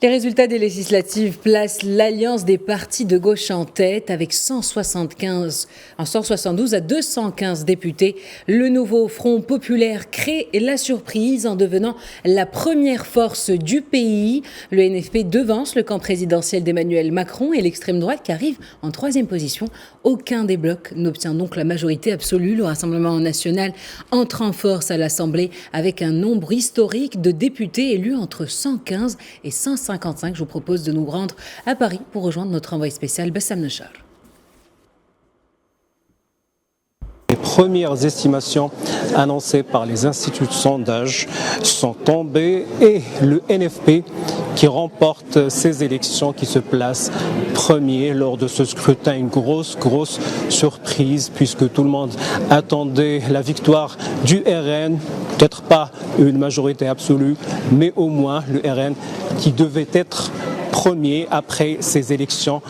Les résultats des législatives placent l'Alliance des partis de gauche en tête avec 172 à 215 députés. Le nouveau Front populaire crée la surprise en devenant la première force du pays. Le NFP devance le camp présidentiel d'Emmanuel Macron et l'extrême droite qui arrive en troisième position. Aucun des blocs n'obtient donc la majorité absolue. Le Rassemblement national entre en force à l'Assemblée avec un nombre historique de députés élus entre 115 et 155. Je vous propose de nous rendre à Paris pour rejoindre notre envoyé spécial Bassam Nechar. Les premières estimations annoncées par les instituts de sondage sont tombées et le NFP qui remporte ces élections, qui se place premier lors de ce scrutin, une grosse surprise puisque tout le monde attendait la victoire du RN, peut-être pas une majorité absolue, mais au moins le RN qui devait être premier après ces élections.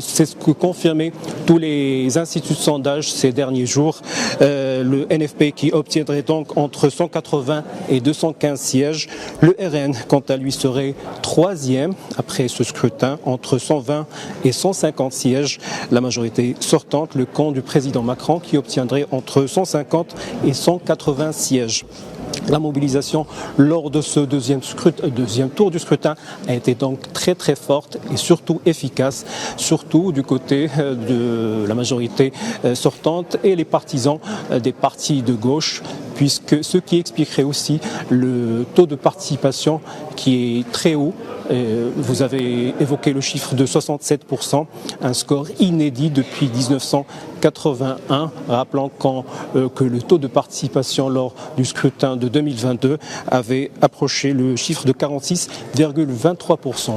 C'est ce que confirmaient tous les instituts de sondage ces derniers jours. Le NFP qui obtiendrait donc entre 180 et 215 sièges. Le RN, quant à lui, serait troisième après ce scrutin, entre 120 et 150 sièges. La majorité sortante, le camp du président Macron, qui obtiendrait entre 150 et 180 sièges. La mobilisation lors de ce deuxième tour du scrutin a été donc très forte et surtout efficace, surtout du côté de la majorité sortante et les partisans des partis de gauche, puisque ce qui expliquerait aussi le taux de participation qui est très haut. Vous avez évoqué le chiffre de 67%, un score inédit depuis 1981, rappelant que le taux de participation lors du scrutin de 2022 avait approché le chiffre de 46,23%.